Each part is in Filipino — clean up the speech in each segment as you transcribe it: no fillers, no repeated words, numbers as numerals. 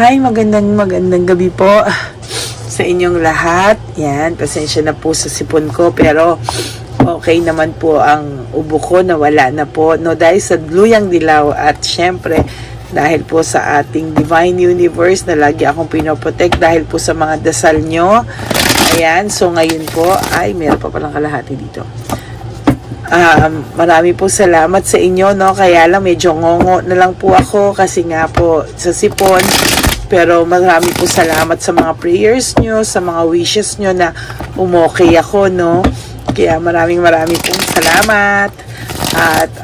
Hi, magandang gabi po sa inyong lahat. Yan, pasensya na po sa sipon ko pero okay naman po ang ubo ko, nawala na po. No, dahil sa luyang dilaw at syempre dahil po sa ating Divine Universe na lagi akong pinoprotect dahil po sa mga dasal nyo. Ayan, so ngayon po ay meron pa palang kalahati dito. Marami po salamat sa inyo, no? Kaya lang medyo ngongo na lang po ako kasi nga po sa sipon. Pero marami po salamat sa mga prayers nyo, sa mga wishes nyo na umokay ako, no? Kaya maraming pong salamat. At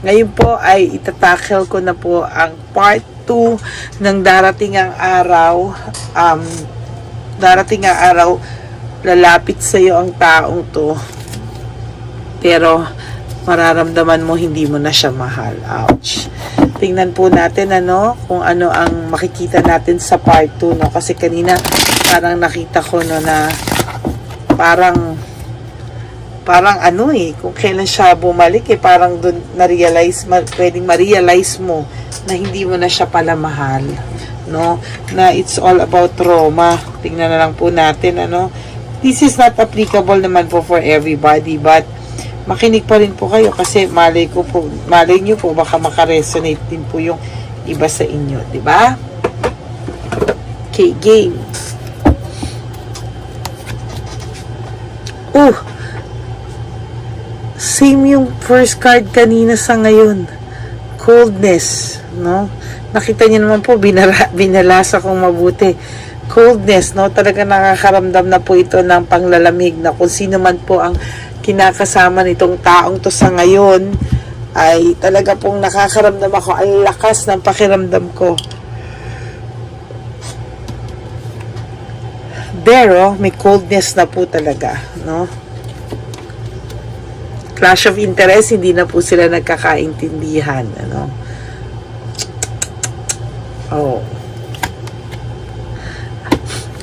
ngayon po ay itatackle ko na po ang part 2 ng darating ang araw. Darating ang araw, lalapit sa iyo ang taong to. Pero mararamdaman mo hindi mo na siya mahal. Ouch. Tingnan po natin kung ano ang makikita natin sa part 2, no? Kasi kanina parang nakita ko na parang kung kailan siya bumalik parang doon na-realize, pwedeng ma-realize mo na hindi mo na siya pala mahal, no? Na it's all about trauma. Tingnan na lang po natin, This is not applicable naman po for everybody, but makinig pa rin po kayo kasi malay nyo po baka makaresonate din po yung iba sa inyo, di ba? Okay, game. Same yung first card kanina sa ngayon. Coldness, no? Nakita niyo naman po, binalasa kong mabuti. Coldness, no? Talaga nakakaramdam na po ito ng panglalamig na kung sino man po ang kinakasama nitong taong to sa ngayon ay talaga pong nakakaramdam ako. Ang lakas ng pakiramdam ko. Pero may coldness na po talaga, no? Clash of interest, hindi na po sila nagkakaintindihan,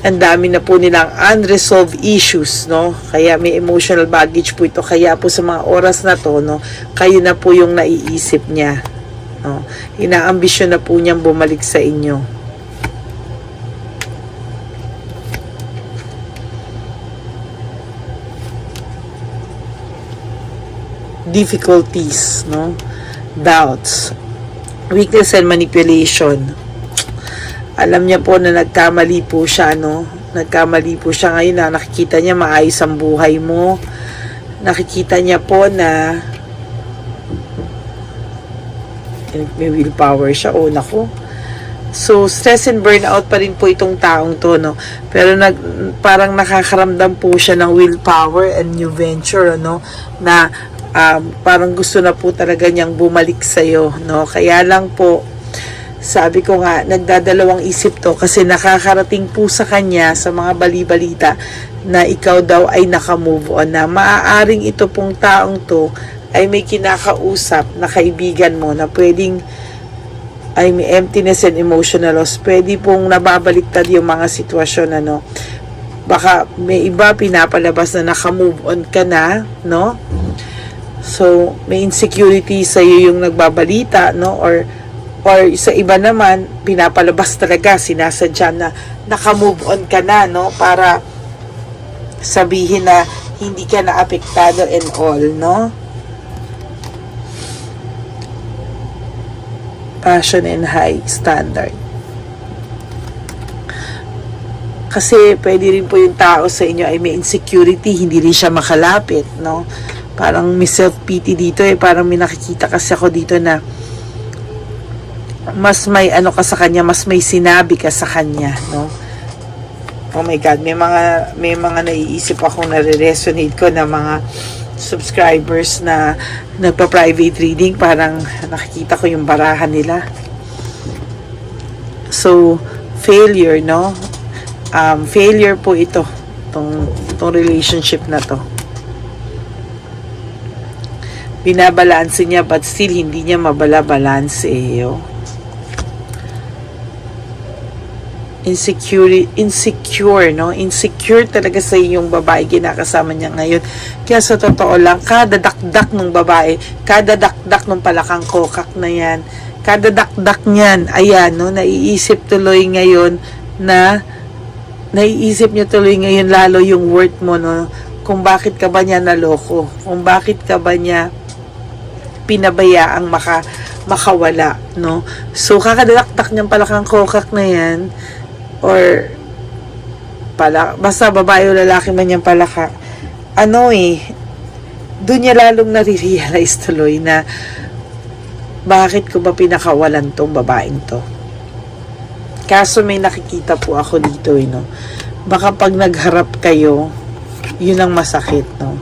ang dami na po nilang unresolved issues, no? Kaya may emotional baggage po ito. Kaya po sa mga oras na to, kayo na po yung naiisip niya, no? Inaambisyon na po niyang bumalik sa inyo. Difficulties, no? Doubts, weakness and manipulation. Alam niya po na nagkamali po siya, no? Nagkamali po siya ngayon na nakikita niya maayos ang buhay mo. Nakikita niya po na may willpower siya. Nako. So, stress and burnout pa rin po itong taong to, no? Pero parang nakakaramdam po siya ng willpower and new venture, no? Na parang gusto na po talaga niyang bumalik sa'yo, no? Kaya lang po, sabi ko nga, nagdadalawang isip to kasi nakakarating po sa kanya sa mga bali-balita na ikaw daw ay naka-move on na. Maaaring ito pong taong to ay may kinakausap na kaibigan mo na pwedeng ay may emptiness and emotional loss. Pwede pong nababaliktad yung mga sitwasyon, Baka may iba pinapalabas na naka-move on ka na, no? So, may insecurity sa iyo yung nagbabalita, no? Or sa iba naman, pinapalabas talaga, sinasadya na naka-move on ka na, no? Para sabihin na hindi ka na apektado and all, no? Passion and high standard. Kasi pwede rin po yung tao sa inyo ay may insecurity, hindi rin siya makalapit, no? Parang may self-pity dito Parang may nakikita kasi ako dito na mas may ka sa kanya, mas may sinabi ka sa kanya, no? Oh my God, may mga naiisip akong nare-resonate ko na mga subscribers na nagpa-private reading, parang nakikita ko yung barahan nila. So, failure, no? Failure po ito, tong relationship na to. Binabalanse niya but still hindi niya mabala-balanse, insecure, no? Insecure talaga sa yung babae kinakasama niya ngayon. Kaya sa totoo lang, kada dakdak ng babae, kada dakdak ng palakang kokak na yan, kadadakdak niyan, ayan, no, naiisip niya tuloy ngayon lalo yung worth mo, no, kung bakit ka ba niya naloko, kung bakit ka ba niya pinabayaang makawala, no. So, kakadadakdak niyang palakang kokak na yan, or basta babae o lalaki man yung palaka, doon niya lalong nare-realize tuloy na bakit ko ba pinakawalan tong babaeng to. Kaso may nakikita po ako dito, no. Baka pag nagharap kayo, yun ang masakit, no.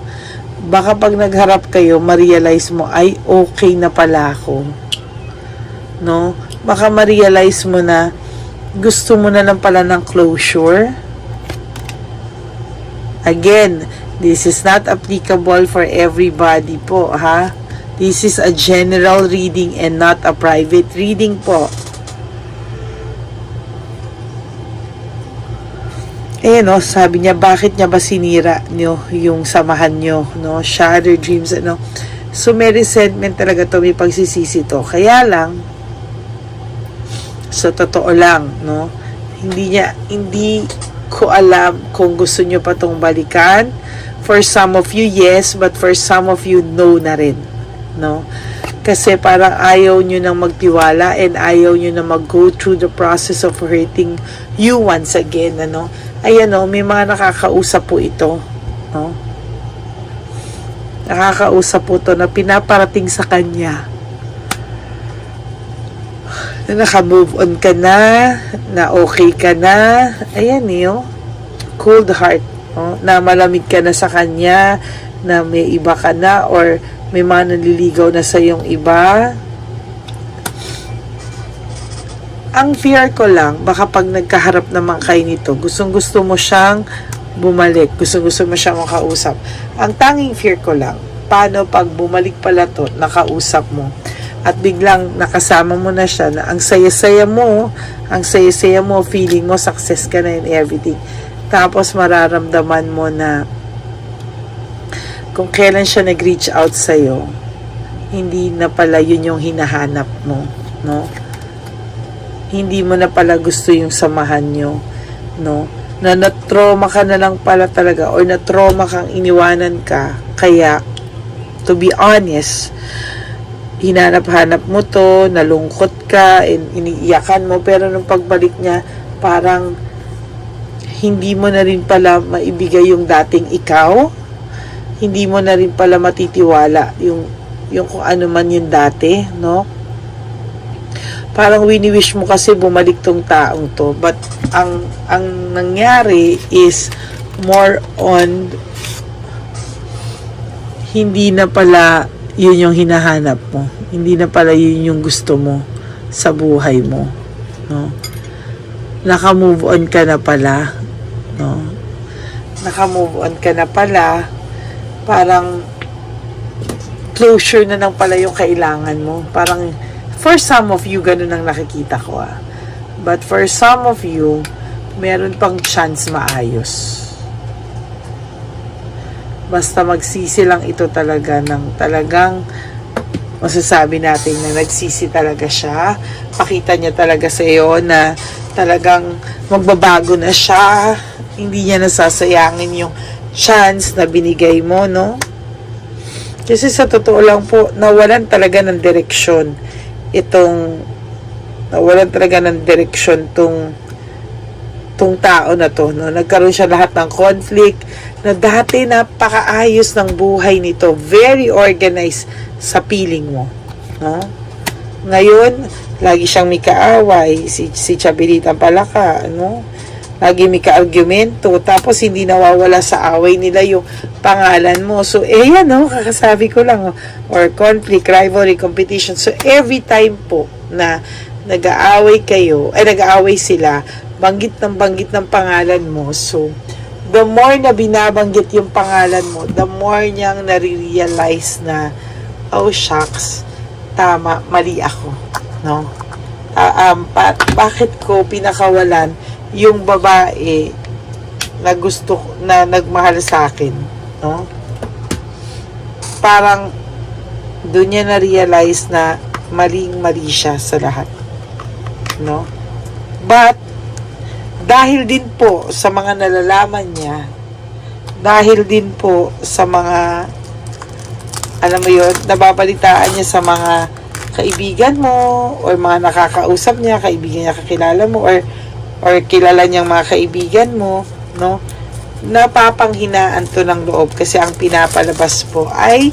Baka pag nagharap kayo, ma-realize mo, ay, okay na pala ako, no. Baka ma-realize mo na gusto mo na lang pala ng closure. Again, this is not applicable for everybody po, ha. This is a general reading and not a private reading po. Ayan, no, sabi niya, bakit niya ba sinira nyo yung samahan nyo, no? Shattered dreams, ano? So, may resentment talaga to, may pagsisisi to. Kaya lang, so, totoo lang, no? Hindi ko alam kung gusto nyo pa tong balikan. For some of you, yes, but for some of you, no na rin, no? Kasi parang ayaw nyo nang magtiwala and ayaw nyo na mag-go through the process of hurting you once again, ano? Ayan, no, may mga nakakausap po ito, no? Nakakausap po ito na pinaparating sa kanya na naka-move on ka na okay ka na. Ayan, yo, cold heart, no? Na malamig ka na sa kanya, na may iba ka na, or may mga naliligaw na sa yung iba. Ang fear ko lang, baka pag nagkaharap naman kayo nito, gustong-gusto mo siyang bumalik, gustong-gusto mo siyang makausap. Ang tanging fear ko lang, paano pag bumalik pala to, nakausap mo, at biglang nakasama mo na siya, na ang saya-saya mo, feeling mo, success ka na in everything. Tapos mararamdaman mo na kung kailan siya nag-reach out sa'yo, hindi na pala yun yung hinahanap mo, no? Hindi mo na pala gusto yung samahan nyo, no? Na na-trauma ka na lang pala talaga, or na-trauma kang iniwanan ka. Kaya, to be honest, hinanap-hanap mo to, nalungkot ka, iniiyakan mo, pero nung pagbalik niya, parang hindi mo na rin pala maibigay yung dating ikaw, hindi mo na rin pala matitiwala yung kung ano man yung dati, no? Parang wini-wish mo kasi bumalik tong taong to, but ang nangyari is more on hindi na pala yun yung hinahanap mo, hindi na pala yun yung gusto mo sa buhay mo, no? Naka-move on ka na pala, no? Naka-move on ka na pala, parang closure na lang pala yung kailangan mo. Parang for some of you, ganun ang nakikita ko, ah. But for some of you, meron pang chance maayos. Basta magsisi lang ito talaga ng talagang masasabi natin na nagsisi talaga siya. Pakita niya talaga sa iyo na talagang magbabago na siya. Hindi niya nasasayangin yung chance na binigay mo, no? Kasi sa totoo lang po, nawalan talaga ng direksyon tong tao na to, no? Nagkaroon siya lahat ng conflict na dati napakaayos ng buhay nito, very organized sa piling mo, no? Ngayon lagi siyang may kaaway, si Chabelitang Palaka, no? Lagi may ka-argumento, tapos hindi nawawala sa away nila yung pangalan mo. So, yan, no? Kakasabi ko lang, or conflict, rivalry, competition. So, every time po na nag-aaway sila, banggit ng pangalan mo. So, the more na binabanggit yung pangalan mo, the more niyang nare-realize na, oh shucks, tama, mali ako, no? Bakit ko pinakawalan yung babae na nagmahal sa akin, no? Parang doon niya na-realize na maling-mali siya sa lahat. No? But, dahil din po sa mga nalalaman niya, dahil din po sa mga, alam mo yun, nababalitaan niya sa mga kaibigan mo, or mga nakakausap niya, kaibigan niya kakilala mo, or kilala niyang mga kaibigan mo, no? Napapanghinaan to ng loob kasi ang pinapalabas po ay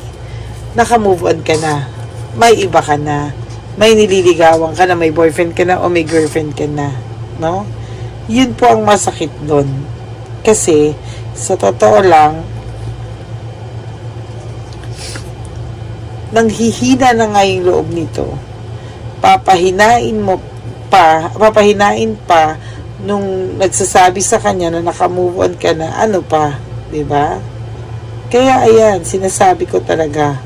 naka-move on ka na, may iba ka na, may nililigawan ka na, may boyfriend ka na o may girlfriend ka na, no? Yun po ang masakit doon. Kasi sa totoo lang, nanghihina na nga yung loob nito. Papahinain pa nung nagsasabi sa kanya na naka-move on ka na, ano pa, 'di ba? Kaya ayan, sinasabi ko talaga,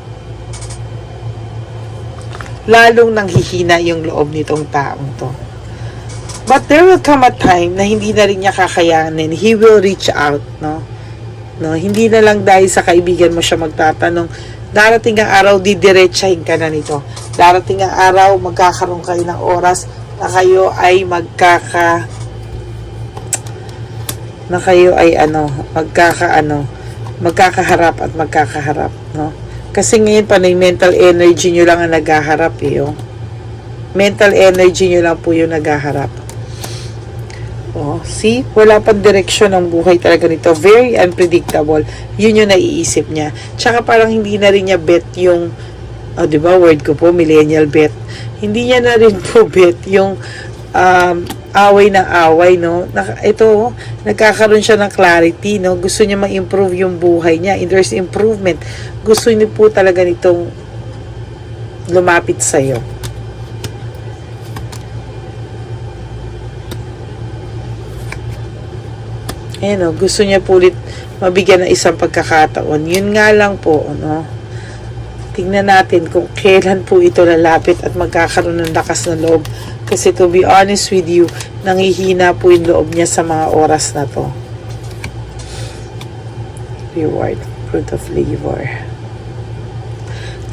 lalong nanghihina yung loob nitong taong to. But there will come a time na hindi na rin niya kakayanin. He will reach out, no? No, hindi na lang dahil sa kaibigan mo siya magtatanong. Darating ang araw, didiretsahin ka na nito. Darating ang araw, magkakaroon kayo ng oras na kayo ay magkakaharap at magkakaharap, no? Kasi ngayon pa na yung mental energy nyo lang ang naghaharap, eh, oh. Mental energy nyo lang po yung naghaharap. Oh, see? Wala pang direksyon ang buhay talaga nito. Very unpredictable. Yun yung naiisip niya. Tsaka parang hindi na rin niya bet yung, di ba, word ko po, millennial bet. Hindi niya na rin po bet yung away ng away, no? Ito, nagkakaroon siya ng clarity, no? Gusto niya ma-improve yung buhay niya. There's improvement. Gusto niya po talaga nitong lumapit sa'yo. Ayan, gusto niya po ulit mabigyan ng isang pagkakataon. Yun nga lang po, no? Tingnan natin kung kailan po ito lalapit at magkakaroon ng lakas ng loob. Kasi to be honest with you, nangihina po yung loob niya sa mga oras na to. Reward, fruit of labor.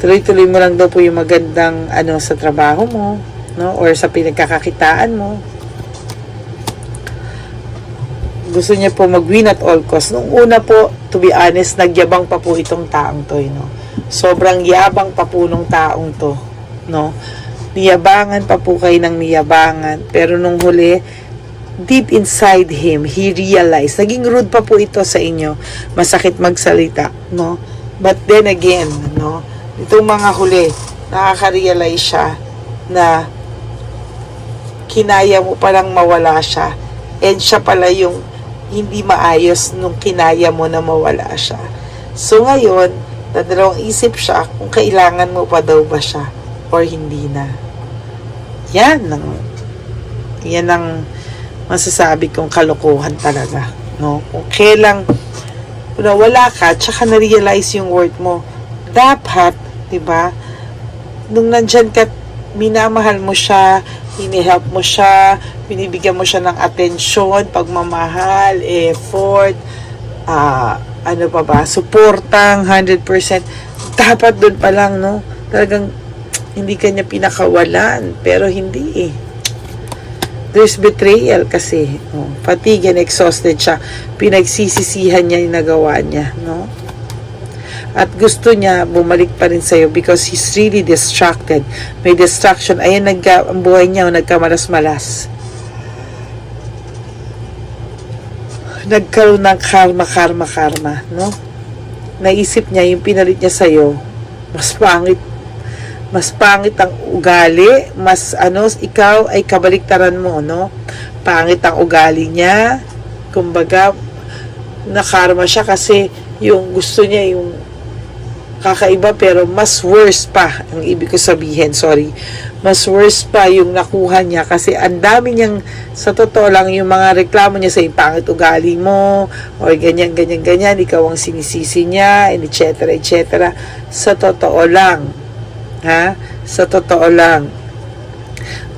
Tuloy-tuloy mo lang daw po yung magandang sa trabaho mo, no? Or sa pinagkakakitaan mo. Gusto niya po mag-win at all cost. Nung una po, to be honest, nagyabang pa po itong taong to, no? Sobrang yabang pa po nung taong to, no? Niyabangan pa po kayo ng niyabangan. Pero nung huli, deep inside him, he realized, naging rude pa po ito sa inyo. Masakit magsalita, no? But then again, no? Itong mga huli, nakaka-realize siya na kinaya mo palang mawala siya. And siya pala yung hindi maayos nung kinaya mo na mawala siya. So ngayon, dadalawang isip siya kung kailangan mo pa daw ba siya or hindi na. Yan ang masasabi kong kalokohan talaga, no? Kung kailang wala ka, tsaka na-realize yung worth mo. Dapat, 'di ba? Nung nandyan ka, minamahal mo siya, ini-help mo siya, binibigyan mo siya ng atensyon, pagmamahal, effort, suportang 100%. Dapat doon pa lang, no? Talagang hindi kanya pinakawalan, pero hindi eh. There's betrayal kasi. Oh, fatigue and exhausted siya. Pinagsisisihan niya yung nagawa niya, no? At gusto niya bumalik pa rin sa'yo because he's really distracted. May distraction. Ayan, ang buhay niya nagkamalas-malas. Nagkaroon ng karma, no? Naisip niya yung pinalit niya sa'yo, mas pangit ang ugali, ikaw ay kabaliktaran mo, no? Pangit ang ugali niya. Kumbaga, nakarma siya kasi yung gusto niya yung kakaiba, pero mas worse pa ang ibig ko sabihin, mas worse pa yung nakuha niya kasi ang dami niyang, sa totoo lang, yung mga reklamo niya sa pangit ugali mo or ganyan, ikaw ang sinisisi niya, etc. Sa totoo lang,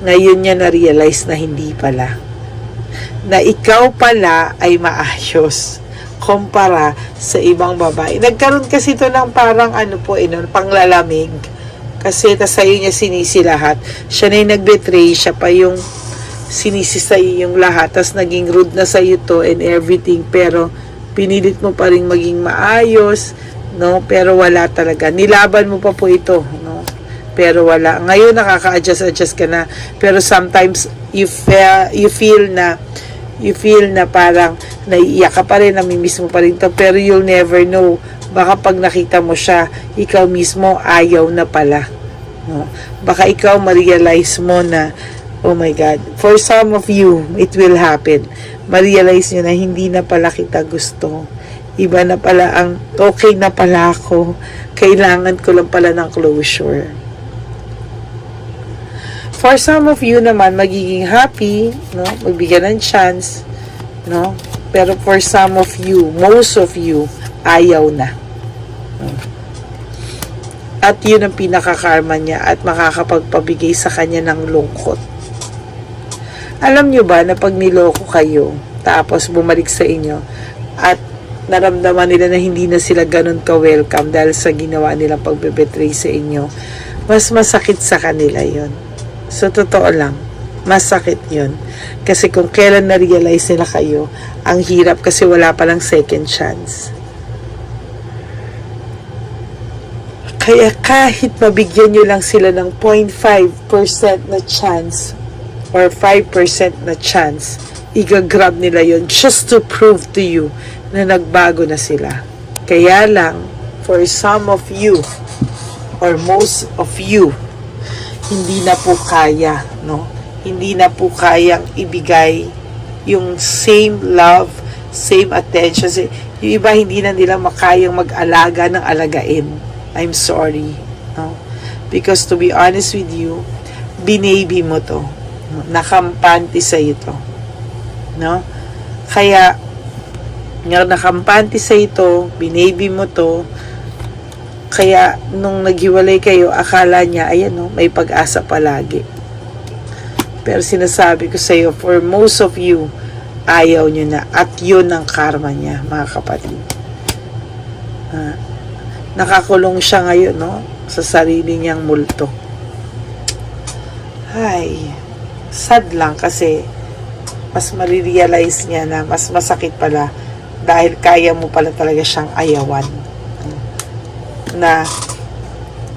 ngayon niya na-realize na hindi pala, na ikaw pala ay maayos kumpara sa ibang babae. Nagkaroon kasi ito ng parang panglalamig, Kasi sa'yo niya sinisi lahat. Siya na yung nag-betray, siya pa yung sinisi sa'yo yung lahat. Tapos naging rude na sa'yo to and everything. Pero pinilit mo pa rin maging maayos, no? Pero wala talaga. Nilaban mo pa po ito, no? Pero wala. Ngayon nakaka-adjust ka na. Pero sometimes you feel na parang naiiyak ka pa rin, namimiss mo pa rin to. Pero you'll never know. Baka pag nakita mo siya, ikaw mismo ayaw na pala. No? Baka ikaw ma-realize mo na, oh my God, for some of you, it will happen. Ma-realize nyo na hindi na pala kita gusto. Iba na pala ang, okay na pala ako. Kailangan ko lang pala ng closure. For some of you naman, magiging happy, no? Magbigyan ng chance, no? Pero for some of you, most of you, ayaw na. At yun ang pinaka-karma niya at makakapagpabigay sa kanya ng lungkot. Alam nyo ba na pag niloko kayo, tapos bumalik sa inyo, at naramdaman nila na hindi na sila ganun ka-welcome dahil sa ginawa nilang pagbebetray sa inyo, mas masakit sa kanila yon. So, totoo lang, masakit yun. Kasi kung kailan na-realize nila kayo, ang hirap kasi wala palang second chance. Kaya kahit mabigyan nyo lang sila ng 0.5% na chance or 5% na chance, i-grab nila yon just to prove to you na nagbago na sila. Kaya lang, for some of you, or most of you, hindi na po kaya, no? Hindi na po kayang ibigay yung same love, same attention. Yung iba, hindi na nila makayang mag-alaga ng alagain. I'm sorry, no? Because to be honest with you, binaby mo to. No? Nakampante sa'yo to. No? Kaya, nakampante sa'yo to, binaby mo to, kaya, nung naghiwalay kayo, akala niya, ayan no, may pag-asa palagi. Pero sinasabi ko sa iyo, for most of you, ayaw nyo na. At yun ang karma niya, mga kapatid. Nakakulong siya ngayon, no? Sa sarili niyang multo. Ay, sad lang kasi mas marirealize niya na mas masakit pala dahil kaya mo pala talaga siyang ayawan. Na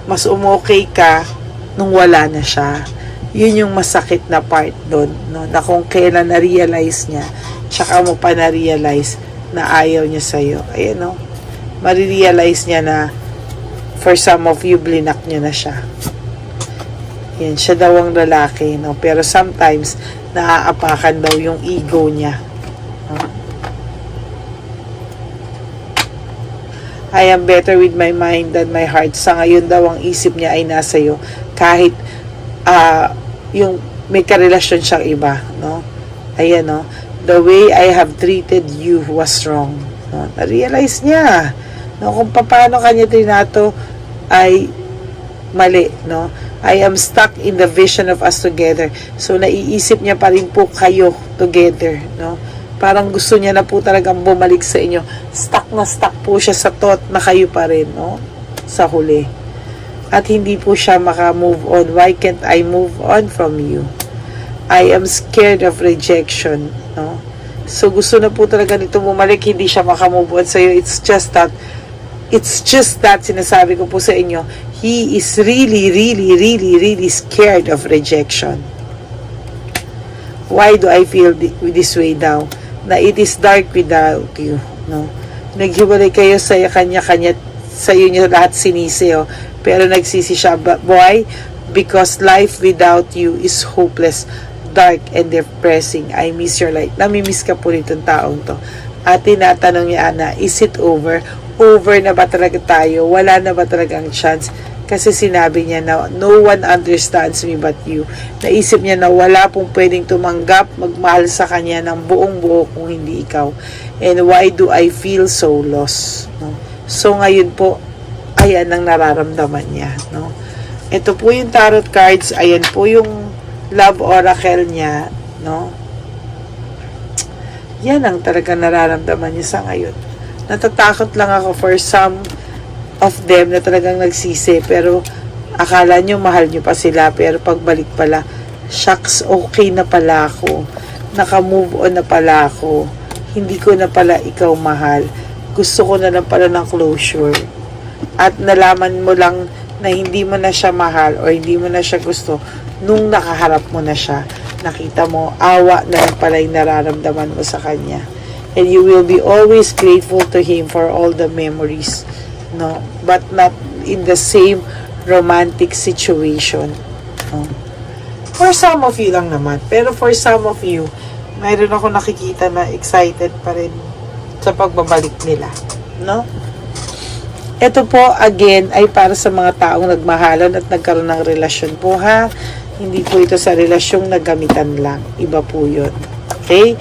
mas umokay ka nung wala na siya. Yun yung masakit na part doon, no? Na kung kailan na-realize niya, tsaka mo pa na-realize na ayaw niya sa'yo. Ayan, no? Marirealize niya na for some of you, blinak niya na siya. Yan, siya daw ang lalaki, no? Pero sometimes, naaapakan daw yung ego niya. No? I am better with my mind than my heart. Sa ngayon daw, ang isip niya ay nasa iyo. Kahit yung may karelasyon siyang iba. No? Ayan, no? The way I have treated you was wrong. No? Na-realize niya. No? Kung paano kanya trinato ay mali. No? I am stuck in the vision of us together. So, naiisip niya pa rin po kayo together. No? Parang gusto niya na po talagang bumalik sa inyo. Stuck po siya sa thought na kayo pa rin, no? Sa huli. At hindi po siya maka-move on. Why can't I move on from you? I am scared of rejection, no? So, gusto na po talaga nito bumalik. Hindi siya maka-move on sa iyo. It's just that, sinasabi ko po sa inyo, he is really scared of rejection. Why do I feel this way now? Na it is dark without you, no? Naghiwalay kayo sa kanya-kanya, sa iyo niya lahat sinisi, oh. Pero nagsisi siya. Why? Because life without you is hopeless, dark, and depressing. I miss your light. Namimiss ka po nitong taong to. At tinatanong niya, Ana, is it over? Over na ba talaga tayo? Wala na ba talagang chance? Kasi sinabi niya na no one understands me but you. Naisip niya na wala pong pwedeng tumanggap, magmahal sa kanya ng buong buo kung hindi ikaw. And why do I feel so lost? No? So ngayon po, ayan ang nararamdaman niya. No? Ito po yung tarot cards. Ayan po yung love oracle niya. No? Yan ang talaga nararamdaman niya sa ngayon. Natatakot lang ako for some of them na talagang nagsisi, pero Akala nyo mahal nyo pa sila, pero pagbalik pala, shucks, okay na pala ako. Naka-move on na pala ako. Hindi ko na pala ikaw mahal. Gusto ko na lang pala ng closure. At nalaman mo lang na hindi mo na siya mahal o hindi mo na siya gusto nung nakaharap mo na siya. Nakita mo, awa na lang pala yung nararamdaman mo sa kanya. And you will be always grateful to him for all the memories. No? But not in the same romantic situation. No? For some of you lang naman. Pero for some of you, mayroon ako nakikita na excited pa rin sa pagbabalik nila. No? Ito po, again, ay para sa mga taong nagmahalan at nagkaroon ng relasyon po, ha? Hindi po ito sa relasyong naggamitan lang. Iba po yun. Okay?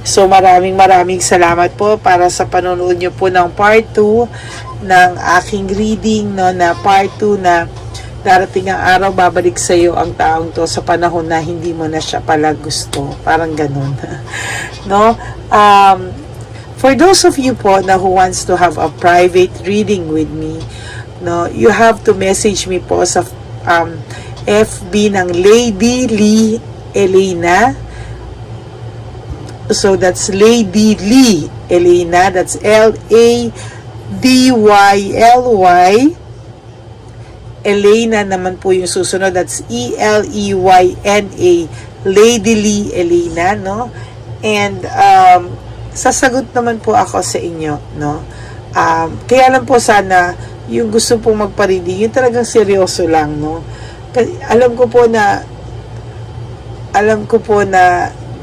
So, maraming salamat po para sa panonood nyo po ng part 2 ng aking reading, no, na part 2 na darating ang araw, babalik sa iyo ang taong to sa panahon na hindi mo na siya pala gusto. Parang ganun. No? For those of you po na who wants to have a private reading with me, no, you have to message me po sa FB ng Lady Lee Elena. So that's Lady Lee Elena. That's L-A-D-Y-L-Y. Elena naman po yung susunod. That's E-L-E-Y-N-A. Lady Lee Elena, no? And sasagot naman po ako sa inyo, no? Kaya lang po sana yung gusto pong magpa-reading, yung talagang seryoso lang, no? Kasi alam ko po na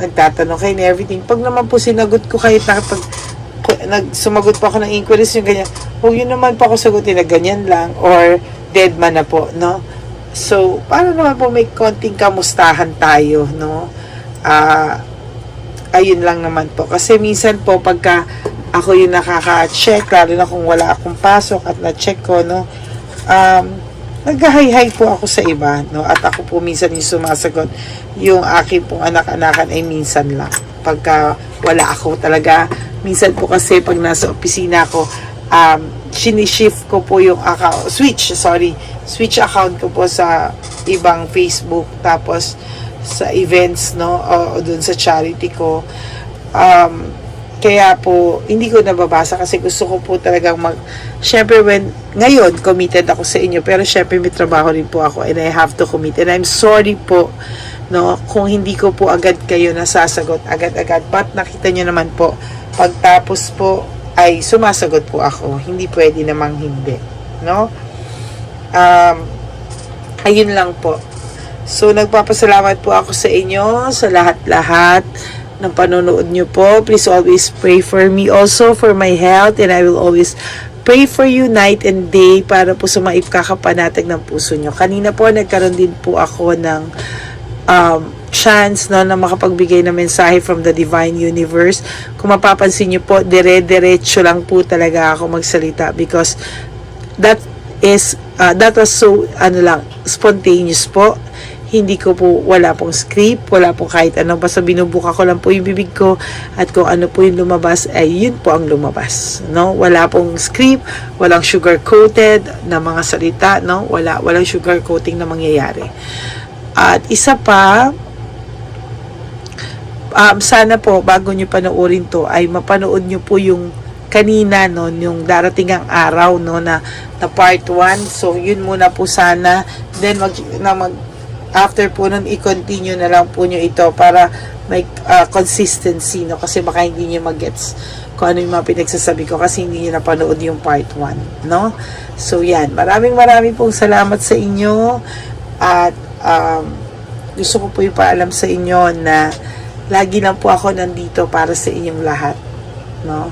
nagtatanong kayo and everything. Pag naman po sinagot ko kahit sumagot pa ako ng inquiries yung ganyan, huwag yun naman po ako sagutin na ganyan lang or dead man na po, no? So, para naman po may konting kamustahan tayo, no? Ayun lang naman po. Kasi minsan po, pagka ako yung nakaka-check, lalo na kung wala akong pasok at na-check ko, no? Nag-hi-hi po ako sa iba, no? At ako po minsan yung sumasagot. Yung aking pong anak-anakan ay minsan lang. Pagka wala ako talaga. Minsan po kasi pag nasa opisina ko, sinishift ko po yung account, switch account ko po sa ibang Facebook, tapos sa events, no, o dun sa charity ko. Kaya po, hindi ko nababasa kasi gusto ko po talagang syempre ngayon, committed ako sa inyo, pero syempre may trabaho rin po ako and I have to commit. And I'm sorry po, no, kung hindi ko po agad kayo nasasagot, agad-agad. But nakita nyo naman po, pagtapos po, ay sumasagot po ako. Hindi pwede namang hindi, no? Ayun lang po. So, nagpapasalamat po ako sa inyo, sa lahat-lahat ng panonood nyo po. Please always pray for me also, for my health, and I will always pray for you night and day para po sa maipkakapanatag ng puso nyo. Kanina po, nagkaroon din po ako ng chance, no, na makapagbigay ng mensahe from the divine universe. Kung mapapansin nyo po, dire-diretso lang po talaga ako magsalita because that was so spontaneous po. Hindi ko po, wala pong script, wala pong kahit ano, basta binubuka ko lang po yung bibig ko at kung ano po yung lumabas, ay yun po ang lumabas, no? Wala pong script, walang sugar coated na mga salita, no? Walang sugar coating na mangyayari. At isa pa, sana po bago nyo panoorin to ay mapanood nyo po yung kanina, no, yung darating ang araw, no, na part 1. So yun muna po sana, then after po nun i-continue na lang po nyo ito para may consistency, no, kasi baka hindi nyo mag-gets kung ano yung mga pinagsasabi ko kasi hindi nyo napanood yung part 1, no. So yan, maraming pong salamat sa inyo at gusto ko po ipaalam sa inyo na lagi lang po ako nandito para sa inyong lahat, no.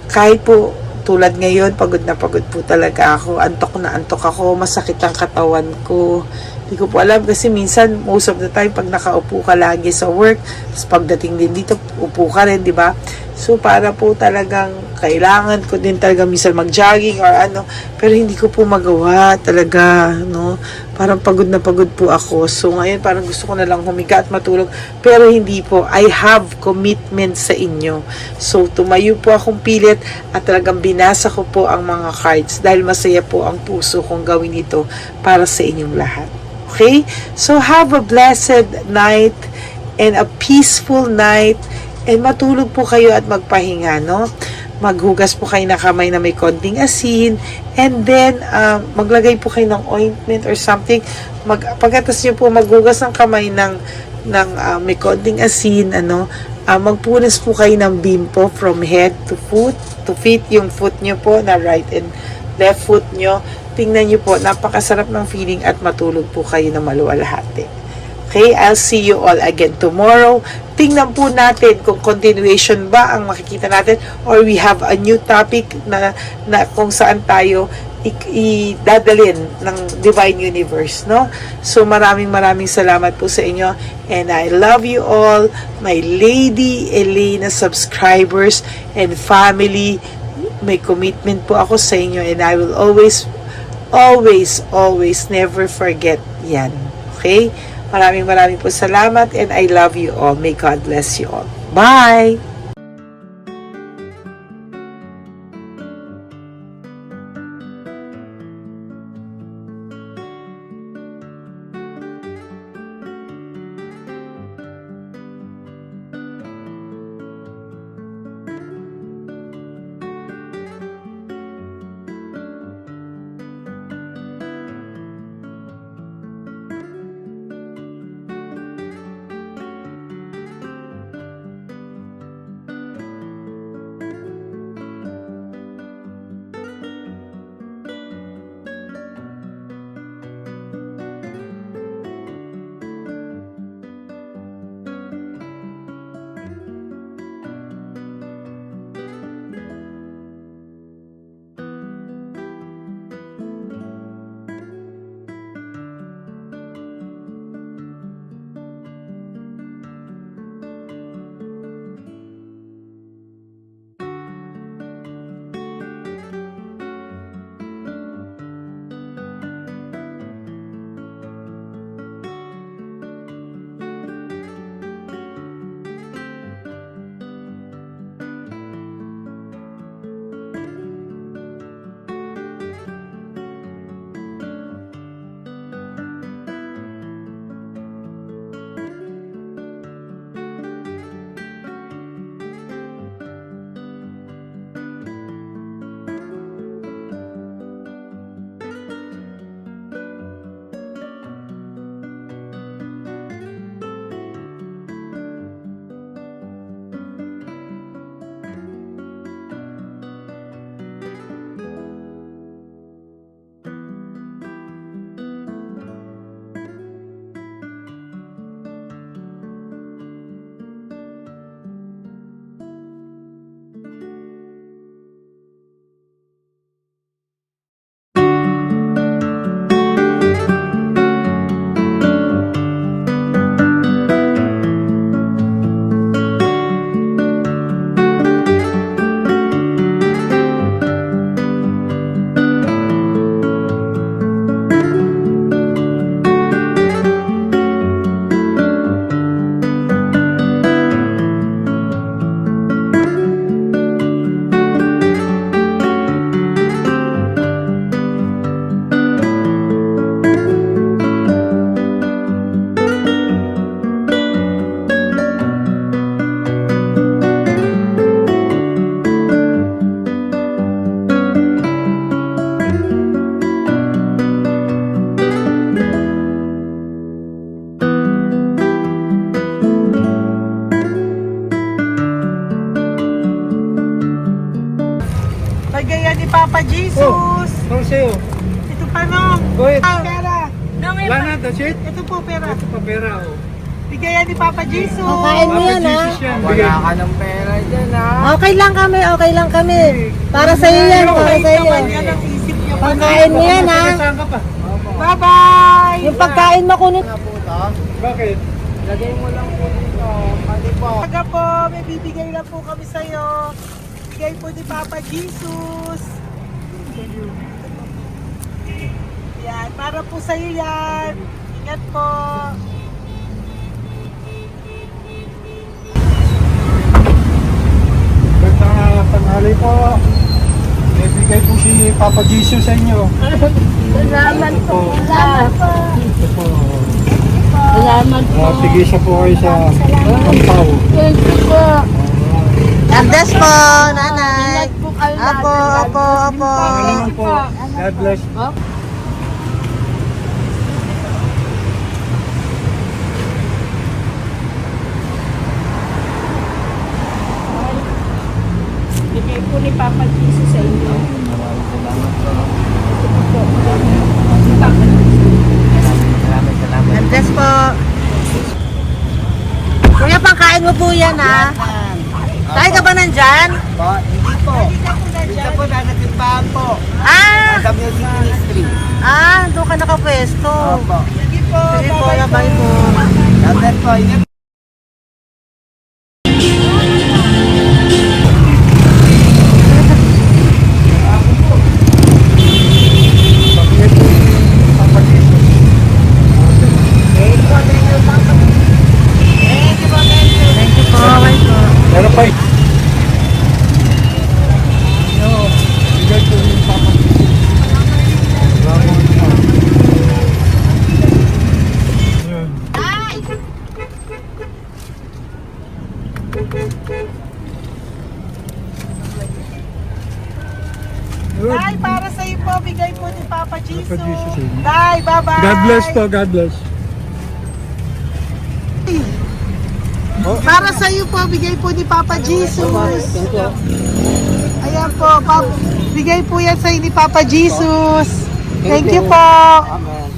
Kahit po tulad ngayon, pagod na pagod po talaga ako, antok na antok ako, masakit ang katawan ko. Hindi ko po alam kasi minsan, most of the time, pag nakaupo ka lagi sa work, tapos pagdating din dito, upo ka rin, di ba? So, para po talagang kailangan ko din talaga minsan mag-jogging or ano, pero hindi ko po magawa talaga, no? Parang pagod na pagod po ako. So, ngayon parang gusto ko na lang humiga at matulog. Pero hindi po. I have commitment sa inyo. So, tumayo po akong pilit at talagang binasa ko po ang mga cards dahil masaya po ang puso kong gawin ito para sa inyong lahat. Okay? So, have a blessed night and a peaceful night. And matulog po kayo at magpahinga, no? Maghugas po kayo ng kamay na may konting asin. And then, maglagay po kayo ng ointment or something. Pagkatas nyo po maghugas ng kamay ng may konting asin, magpunas po kayo ng bimpo from head to foot. To feet yung foot nyo po na right and left foot nyo. Tingnan nyo po, napakasarap ng feeling at matulog po kayo na maluwalhati. Okay, I'll see you all again tomorrow. Tingnan po natin kung continuation ba ang makikita natin or we have a new topic na kung saan tayo idadalin ng Divine Universe, no? So maraming salamat po sa inyo and I love you all, my Lady Elena subscribers and family. May commitment po ako sa inyo and I will always never forget yan. Okay? Maraming po salamat and I love you all. May God bless you all. Bye! Papa Jesus! Ano sa'yo? Ito pa nung. Go ahead. Pera. Wala na, that's it? Ito po pera. Ito pa pera, oh. Bigayan ni Papa Jesus. Kain mo yan, ha? Jesus yan. Wala ka ng pera dyan, ha? Okay lang kami. Para sa iyo yan, para sa iyo. Naman yan ang isip niyo. Pagkain mo yan, ha? Saan ka pa? Bye-bye! Yung pagkain mo kunin. Na po to. Bakit? Lagay mo lang po dito. Palit po. Aga po, may bibigay lang po kami sa'yo. Bigay po ni Papa Jesus. Yan, para po sa'yo yan. Ingat po. Gandang tanghali po. May bigay po si Papa Jesus sa inyo. Salamat po. Salamat po. Ito po. Salamat po. Tigisa po kayo sa Pampaw. Thank you po. Andes po, nanay. Ingat po kayo lahat. Apo, apo, apo. Pangalaman po. God bless. Bigay po ni Papa Jesus sa inyo. Andes po. Kuya, pangkain mo po yan, ha? Kain ka ba nandyan? Po, hindi po. Dito po, nanatimbahan po. Ah! Sa Music Ministry. Doon ka nakapwesto. Opo. Sige po, bye po. God bless po. Ingat Pabigay po ni Papa Jesus. Thank you po, bye po. Meron pa bigay po ni Papa Jesus. Salamat po. Ayan. Good. Day, para sa iyo po, bigay po ni Papa Jesus. Papa Jesus, eh. Day, bye-bye. God bless po, God bless. Para sa iyo po, bigay po ni Papa Jesus. Ayan po, bigay po yan sa ni Papa Jesus. Thank you po. Amen.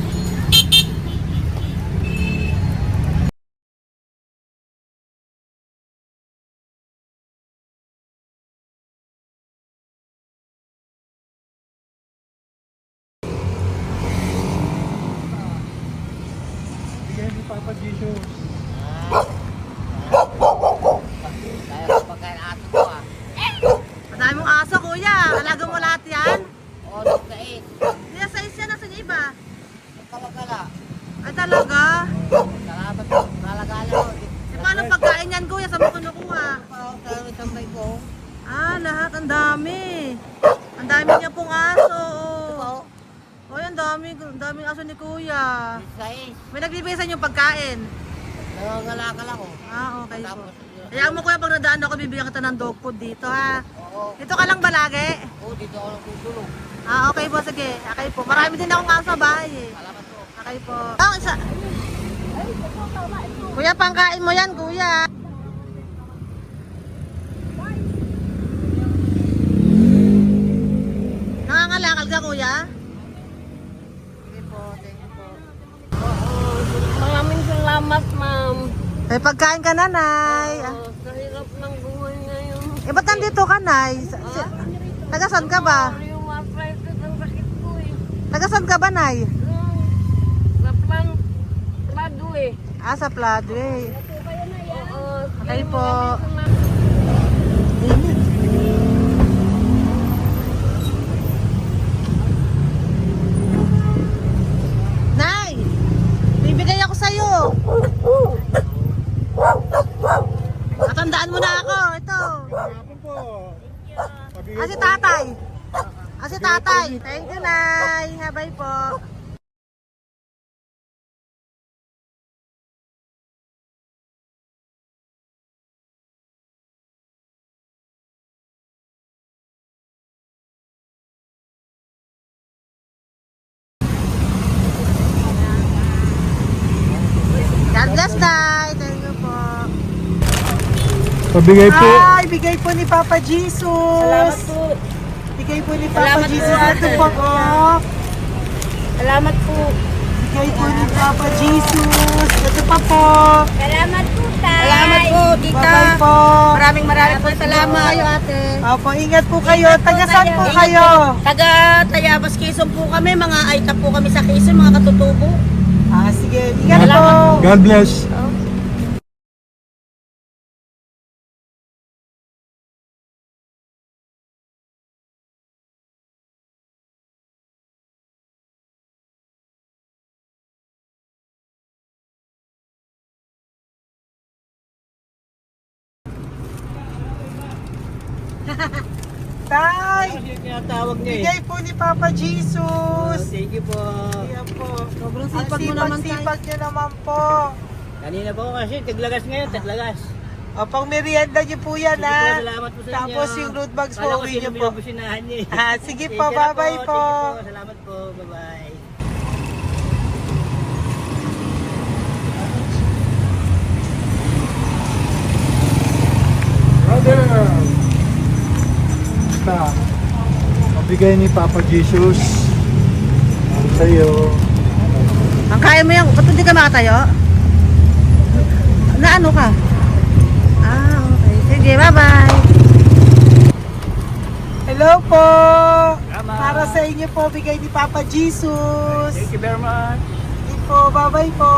Bigay ni Papa Jesus. Kaya po pagkain ato po ah. Madami mong aso, kuya. Alaga mo lahat yan. O, nagkait. Hindi, sa isya na sa iba. Kalagala. Ay, talaga? Salamat po. Nalagala ko. E, paano pagkain yan, kuya? Saan mo kinukuha? Sa tambay ko. Lahat. Ang dami. Ang dami niya pong aso. Po. Oy, ang daming aso ni kuya. Sais. May nagbibigay sa inyo pagkain. Nangangalakal ako. Okay po. Tapos, Kaya mo kuya, pag nadaan ako, bibigyan kita ng dog food dito, ha? oo. Dito ka lang ba lagi? Oo, dito ako nagtutulog. Okay po, sige. Okay po. Marami din akong aso sa bahay, eh. Salamat po. Okay po. Isa. Kuya, pangkain mo yan, kuya. Nangangalakal ka, kuya? Sige po, thank you po. Maraming salamat, ma'am. May pagkain ka, nanay. Sa hirap ng buhay ngayon. Ba't nandito ka, nay? Tagasan ka ba? Yung arthritis ang sakit ko eh. Tagasan ka ba, nay? Sa plado eh. Sa Pladway. Oo. Okay po. Nay! Bibigay ako sa'yo. Natandaan mo na ako. Ito. Hapon po. Pabigay Si po. tatay. Si tatay. Thank you, Nay. Habay po. God bless, Nay. Thank you po. Pabigay po. Ay, bigay po ni Papa Jesus. Salamat po. Bigay po ni Papa Salamat po, Jesus. ate. Ito po po. Salamat po. Bigay po ni Papa Jesus. Ito pa po. Salamat po, tay. Salamat po, tita. Bye-bye po. Maraming po salamat. Kayo, ate. Opo, ingat po kayo. Taga saan po kayo? Taga Tayabas, Quezon po kami. Mga aita po kami sa Quezon, mga katutubo. Sige. Ingat po. God bless. Tay! Kasi tinatawag niya eh. Bigay po ni Papa Jesus. Thank you po. Ayan po. Sobrang Ang sipag mo naman, Tay. sipag niyo naman po. Kanina po kasi taglagas ngayon, taglagas. O, pang merienda niyo po yan, Sige po, ha? salamat po sa inyo. Tapos yung road bags po, Kala ko uwi niyo sino po. binubusinahan niya eh. Ah, sige po, Thank you na bye-bye po. Thank you po, salamat po, bye-bye. Brother! Basta, mabigay ni Papa Jesus sa'yo. Ang kaya mo yan, ba't hindi ka makatayo? Na ano ka? Ah, okay. Sige, bye-bye. Hello po. Salamat. Para sa inyo po, bigay ni Papa Jesus. Thank you very much. Sige po, bye-bye po.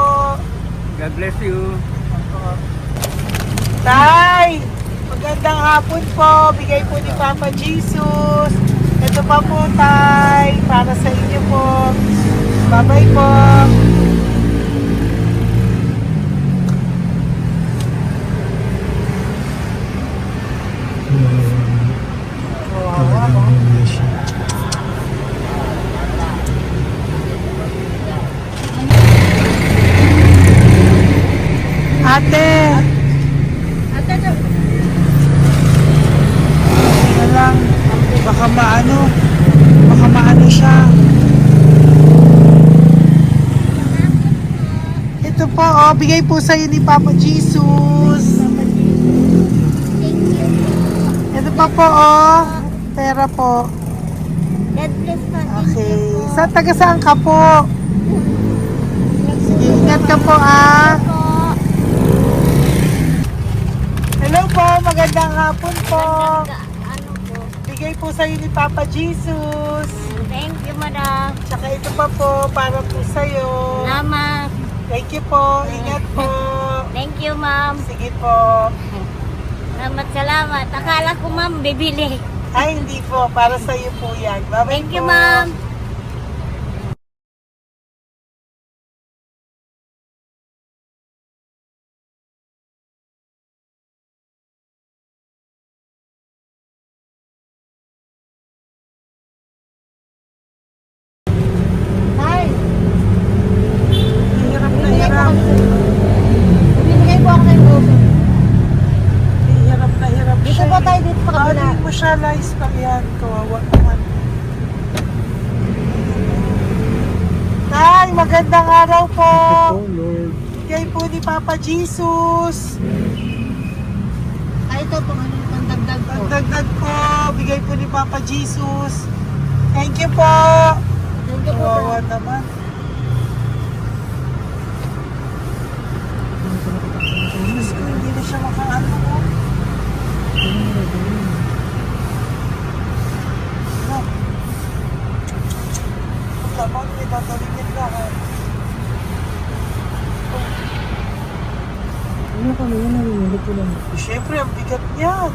God bless you. Tay! Magandang hapon po. Bigay po ni Papa Jesus. Ito pa po, Tay. Para sa inyo po. Bye-bye po. Kawawa, no? Ate! Ano lang, baka maano siya. Ito po, oh, bigay po sa'yo ni Papa Jesus. Ito pa po, oh, pera po. God bless po. Okay, taga saan ka po? Sige, ingat ka po, ah. Hello po, magandang hapon po. Ano po? Bigay po sa'yo ni Papa Jesus. Thank you, madam. Tsaka ito pa po, para po sa'yo. Salamat. Thank you po, ingat po. Thank you, ma'am. Sige po. Salamat. Akala ko, ma'am, bibili. Ay, hindi po, para sa'yo po yan. Bye-bye Thank you, po. ma'am. Tay, Hirap na hirap. bibigay po ako ng uso. Hirap na hirap Dito siya. po tayo, dito sa kabila. Ano mo siya, lies pa yan. Kawawa naman. Tay, magandang araw po. Oh Lord. Bigay po ni Papa Jesus. Ay, ito po, ano, pangdagdag po. Pagdagdag po, bigay po ni Papa Jesus. Thank you po. Thank you po, Kawawa Tay. naman. Diyos ko, hindi na siya makaano ko. No. Tama, may tatalingin lang. Ano kami yun, nalulog ko lang. Siyempre, ang bigat niyan.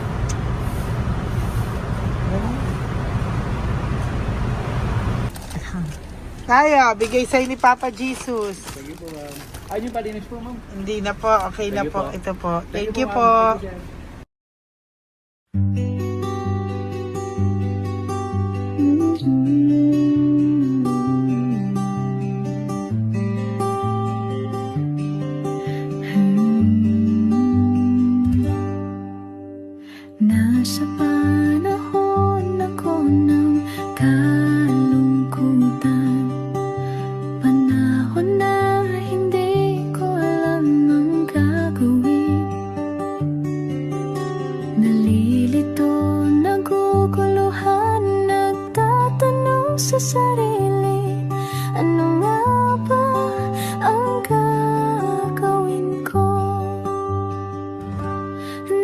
Kaya, bigay sa'yo ni Papa Jesus. Thank you po, ma'am. Ay, yung palinis po, ma'am. Hindi na po, okay na Thank you po. po. Ito po. Thank you ma'am. po. Thank you, sir. Nasa panahon ako ng kalungkutan, panahon na hindi ko alam ang gagawin. Nalilito, naguguluhan, nagtatanong sa sarili, ano nga ba ang gagawin ko?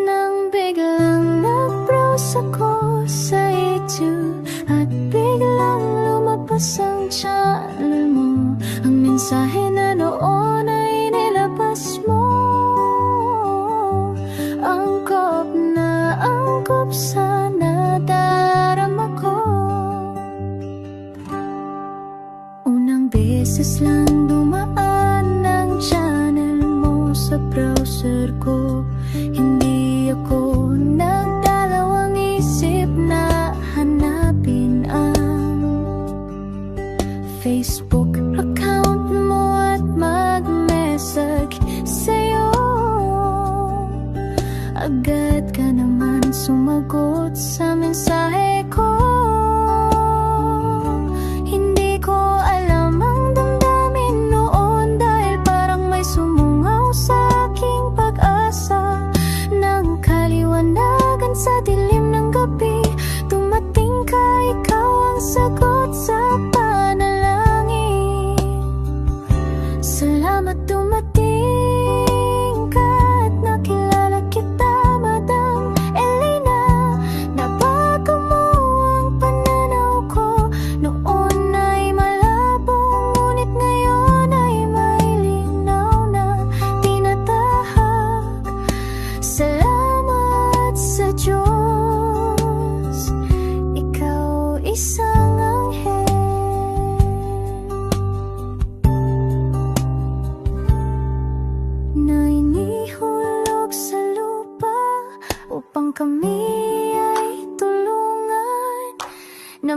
Nang biglang nag-browse ako sa YouTube at biglang lumabas ang channel mo, ang mensahe na noon ay nilabas mo. Angkop sa nadarama ko. Unang beses lang dumaan ang channel mo sa browser ko. Hindi ako nagdalawang isip sumagot sa mensahe ko. Hindi ko alam ang damdamin noon, dahil parang may sumungaw sa aking pag-asa. Nang kaliwanagan sa dilim ng gabi, dumating ka, ikaw ang sagot sa panalangin. Salamat dumating ka at nakilala kita, Madam Elena. Nabago mo ang pananaw ko, noon ay malabo, ngunit ngayon ay may linaw na tinatahak. Salamat sa Diyos, ikaw isang anghel na inihulog sa lupa upang kami ay tulungan na